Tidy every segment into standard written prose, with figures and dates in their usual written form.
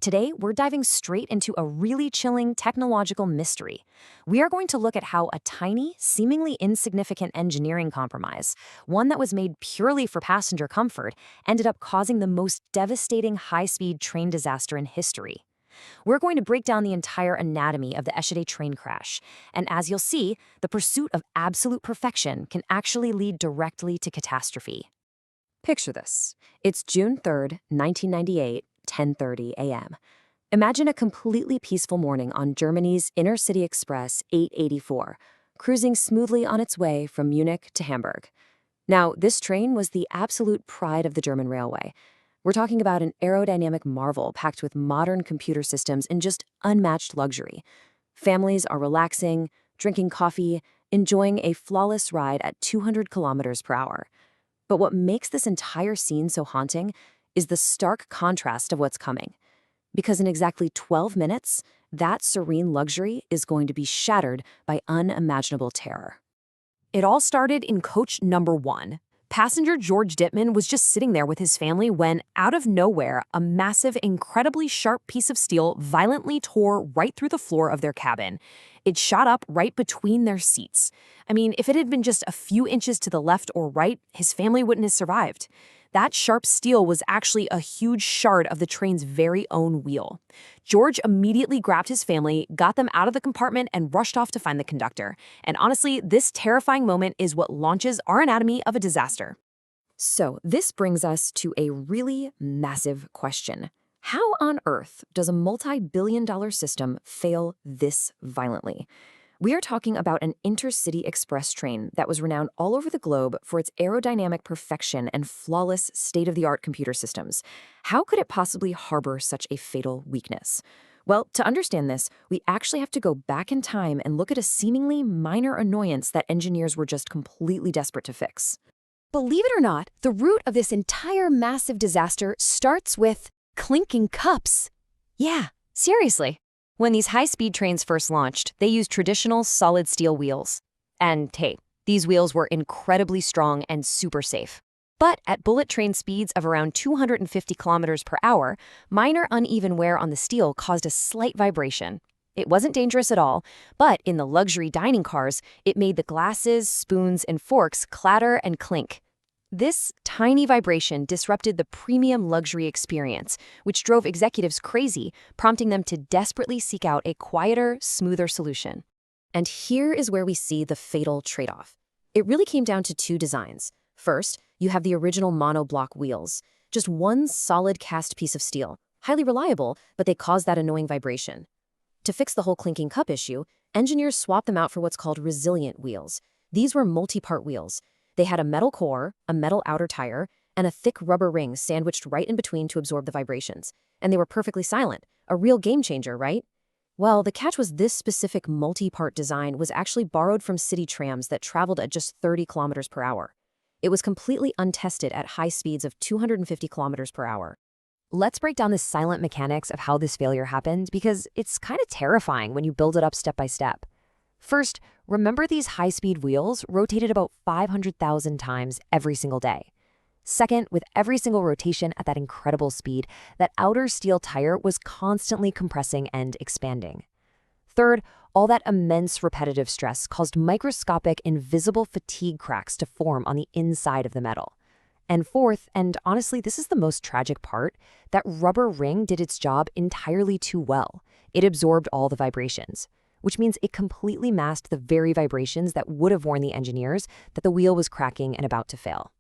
Today, we're diving straight into a really chilling technological mystery. We are going to look at how a tiny, seemingly insignificant engineering compromise, one that was made purely for passenger comfort, ended up causing the most devastating high-speed train disaster in history. We're going to break down the entire anatomy of the Echaide train crash, and as you'll see, the pursuit of absolute perfection can actually lead directly to catastrophe. Picture this. It's June 3rd, 1998, 10:30 a.m. Imagine a completely peaceful morning on Germany's Intercity Express 884, cruising smoothly on its way from Munich to Hamburg. Now, this train was the absolute pride of the German railway. We're talking about an aerodynamic marvel packed with modern computer systems and just unmatched luxury. Families are relaxing, drinking coffee, enjoying a flawless ride at 200 kilometers per hour. But what makes this entire scene so haunting is the stark contrast of what's coming. Because in exactly 12 minutes, that serene luxury is going to be shattered by unimaginable terror. It all started in coach number 1. Passenger George Dittman was just sitting there with his family when, out of nowhere, a massive, incredibly sharp piece of steel violently tore right through the floor of their cabin. It shot up right between their seats. I mean, if it had been just a few inches to the left or right, his family wouldn't have survived. That sharp steel was actually a huge shard of the train's very own wheel. George immediately grabbed his family, got them out of the compartment, and rushed off to find the conductor. And honestly, this terrifying moment is what launches our anatomy of a disaster. So this brings us to a really massive question. How on earth does a multi-billion-dollar system fail this violently? We are talking about an Intercity Express train that was renowned all over the globe for its aerodynamic perfection and flawless state-of-the-art computer systems. How could it possibly harbor such a fatal weakness? Well, to understand this, we actually have to go back in time and look at a seemingly minor annoyance that engineers were just completely desperate to fix. Believe it or not, the root of this entire massive disaster starts with clinking cups. Yeah, seriously. When these high-speed trains first launched, they used traditional solid steel wheels. And hey, these wheels were incredibly strong and super safe. But at bullet train speeds of around 250 kilometers per hour, minor uneven wear on the steel caused a slight vibration. It wasn't dangerous at all, but in the luxury dining cars, it made the glasses, spoons, and forks clatter and clink. This tiny vibration disrupted the premium luxury experience, which drove executives crazy, prompting them to desperately seek out a quieter, smoother solution. And here is where we see the fatal trade-off. It really came down to two designs. First, you have the original monoblock wheels, just one solid cast piece of steel, highly reliable, but they cause that annoying vibration. To fix the whole clinking cup issue, engineers swapped them out for what's called resilient wheels. These were multi-part wheels. They had a metal core, a metal outer tire, and a thick rubber ring sandwiched right in between to absorb the vibrations. And they were perfectly silent. A real game changer, right? Well, the catch was this specific multi-part design was actually borrowed from city trams that traveled at just 30 kilometers per hour. It was completely untested at high speeds of 250 kilometers per hour. Let's break down the silent mechanics of how this failure happened because it's kind of terrifying when you build it up step by step. First, remember these high-speed wheels rotated about 500,000 times every single day. Second, with every single rotation at that incredible speed, that outer steel tire was constantly compressing and expanding. Third, all that immense repetitive stress caused microscopic, invisible fatigue cracks to form on the inside of the metal. And fourth, and honestly, this is the most tragic part, that rubber ring did its job entirely too well. It absorbed all the vibrations, which means it completely masked the very vibrations that would have warned the engineers that the wheel was cracking and about to fail.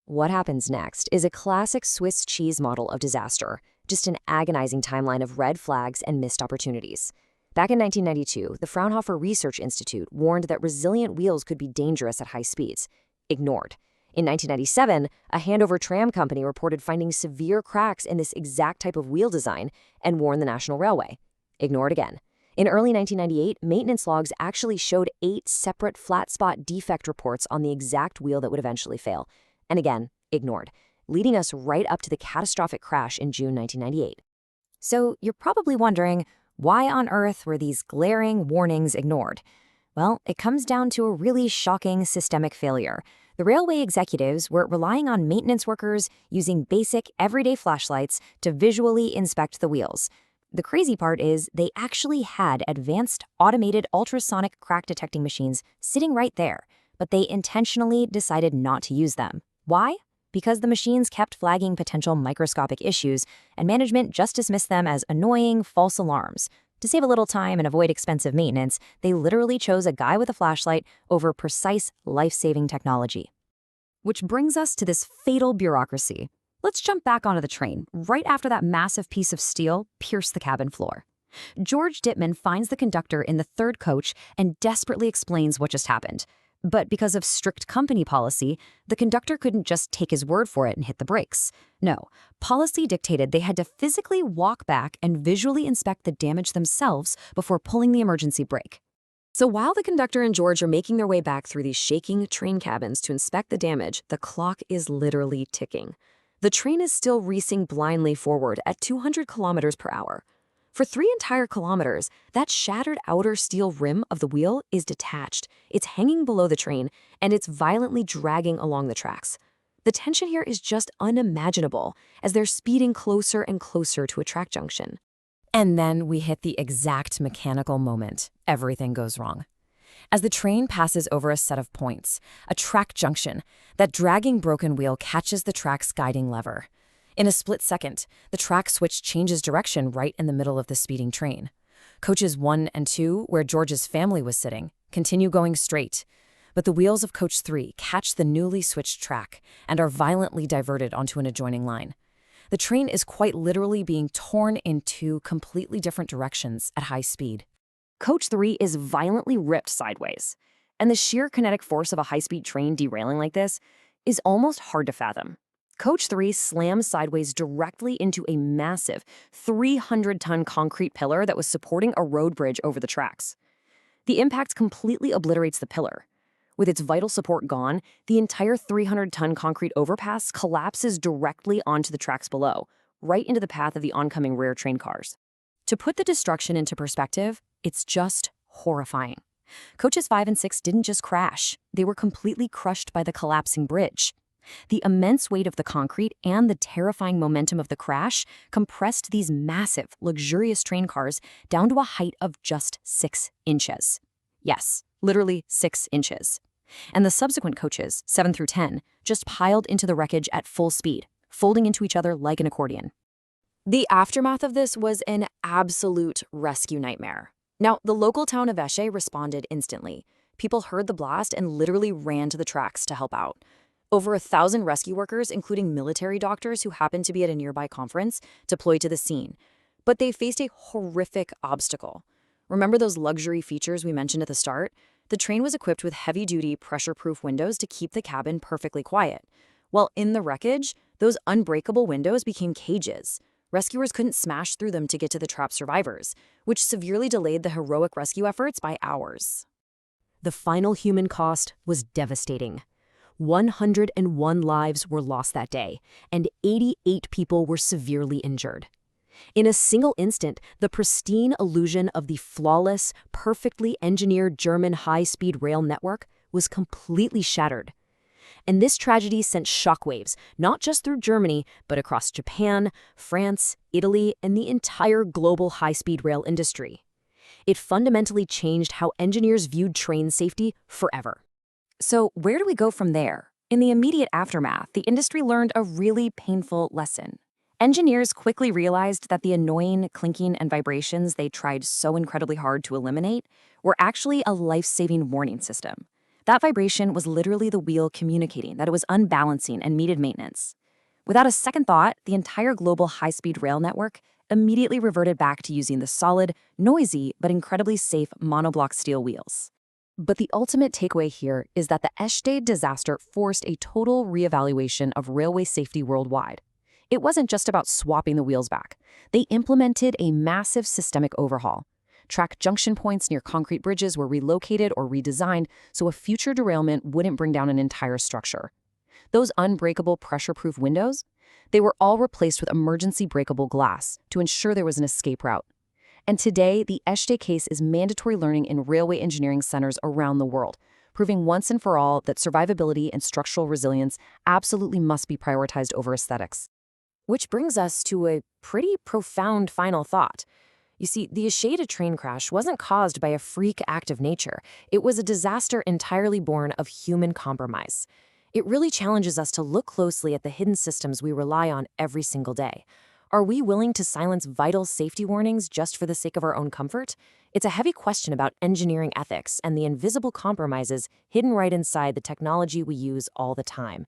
What happens next is a classic Swiss cheese model of disaster, just an agonizing timeline of red flags and missed opportunities. Back in 1992, the Fraunhofer Research Institute warned that resilient wheels could be dangerous at high speeds. Ignored. In 1997, a Hanover tram company reported finding severe cracks in this exact type of wheel design and warned the National Railway. Ignored again. In early 1998, maintenance logs actually showed 8 separate flat spot defect reports on the exact wheel that would eventually fail. And again, ignored, leading us right up to the catastrophic crash in June 1998. So you're probably wondering, why on earth were these glaring warnings ignored? Well, it comes down to a really shocking systemic failure. The railway executives were relying on maintenance workers using basic, everyday flashlights to visually inspect the wheels. The crazy part is they actually had advanced, automated ultrasonic crack detecting machines sitting right there, but they intentionally decided not to use them. Why? Because the machines kept flagging potential microscopic issues, and management just dismissed them as annoying false alarms. To save a little time and avoid expensive maintenance, they literally chose a guy with a flashlight over precise, life-saving technology. Which brings us to this fatal bureaucracy. Let's jump back onto the train, right after that massive piece of steel pierced the cabin floor. George Dittman finds the conductor in the third coach and desperately explains what just happened. But because of strict company policy, the conductor couldn't just take his word for it and hit the brakes. No, policy dictated they had to physically walk back and visually inspect the damage themselves before pulling the emergency brake. So while the conductor and George are making their way back through these shaking train cabins to inspect the damage, the clock is literally ticking. The train is still racing blindly forward at 200 kilometers per hour. For 3 entire kilometers, that shattered outer steel rim of the wheel is detached. It's hanging below the train, and it's violently dragging along the tracks. The tension here is just unimaginable as they're speeding closer and closer to a track junction. And then we hit the exact mechanical moment. Everything goes wrong. As the train passes over a set of points, a track junction, that dragging broken wheel catches the track's guiding lever. In a split second, the track switch changes direction right in the middle of the speeding train. Coaches 1 and 2, where George's family was sitting, continue going straight. But the wheels of Coach 3 catch the newly switched track and are violently diverted onto an adjoining line. The train is quite literally being torn in 2 completely different directions at high speed. Coach 3 is violently ripped sideways, and the sheer kinetic force of a high-speed train derailing like this is almost hard to fathom. Coach 3 slams sideways directly into a massive 300-ton concrete pillar that was supporting a road bridge over the tracks. The impact completely obliterates the pillar. With its vital support gone, the entire 300-ton concrete overpass collapses directly onto the tracks below, right into the path of the oncoming rear train cars. To put the destruction into perspective, it's just horrifying. Coaches 5 and 6 didn't just crash, they were completely crushed by the collapsing bridge. The immense weight of the concrete and the terrifying momentum of the crash compressed these massive, luxurious train cars down to a height of just 6 inches. Yes, literally 6 inches. And the subsequent coaches, 7 through 10, just piled into the wreckage at full speed, folding into each other like an accordion. The aftermath of this was an absolute rescue nightmare. Now, the local town of Esche responded instantly. People heard the blast and literally ran to the tracks to help out. Over 1,000 rescue workers, including military doctors who happened to be at a nearby conference, deployed to the scene. But they faced a horrific obstacle. Remember those luxury features we mentioned at the start? The train was equipped with heavy-duty, pressure-proof windows to keep the cabin perfectly quiet. While in the wreckage, those unbreakable windows became cages. Rescuers couldn't smash through them to get to the trapped survivors, which severely delayed the heroic rescue efforts by hours. The final human cost was devastating. 101 lives were lost that day, and 88 people were severely injured. In a single instant, the pristine illusion of the flawless, perfectly engineered German high-speed rail network was completely shattered. And this tragedy sent shockwaves, not just through Germany, but across Japan, France, Italy, and the entire global high-speed rail industry. It fundamentally changed how engineers viewed train safety forever. So where do we go from there? In the immediate aftermath, the industry learned a really painful lesson. Engineers quickly realized that the annoying clinking and vibrations they tried so incredibly hard to eliminate were actually a life-saving warning system. That vibration was literally the wheel communicating that it was unbalancing and needed maintenance. Without a second thought, the entire global high-speed rail network immediately reverted back to using the solid, noisy, but incredibly safe monoblock steel wheels. But the ultimate takeaway here is that the Eschede disaster forced a total reevaluation of railway safety worldwide. It wasn't just about swapping the wheels back. They implemented a massive systemic overhaul. Track junction points near concrete bridges were relocated or redesigned so a future derailment wouldn't bring down an entire structure. Those unbreakable pressure-proof windows, they were all replaced with emergency breakable glass to ensure there was an escape route. And today, the Eschede case is mandatory learning in railway engineering centers around the world, proving once and for all that survivability and structural resilience absolutely must be prioritized over aesthetics. Which brings us to a pretty profound final thought. You see, the Asheda train crash wasn't caused by a freak act of nature. It was a disaster entirely born of human compromise. It really challenges us to look closely at the hidden systems we rely on every single day. Are we willing to silence vital safety warnings just for the sake of our own comfort? It's a heavy question about engineering ethics and the invisible compromises hidden right inside the technology we use all the time.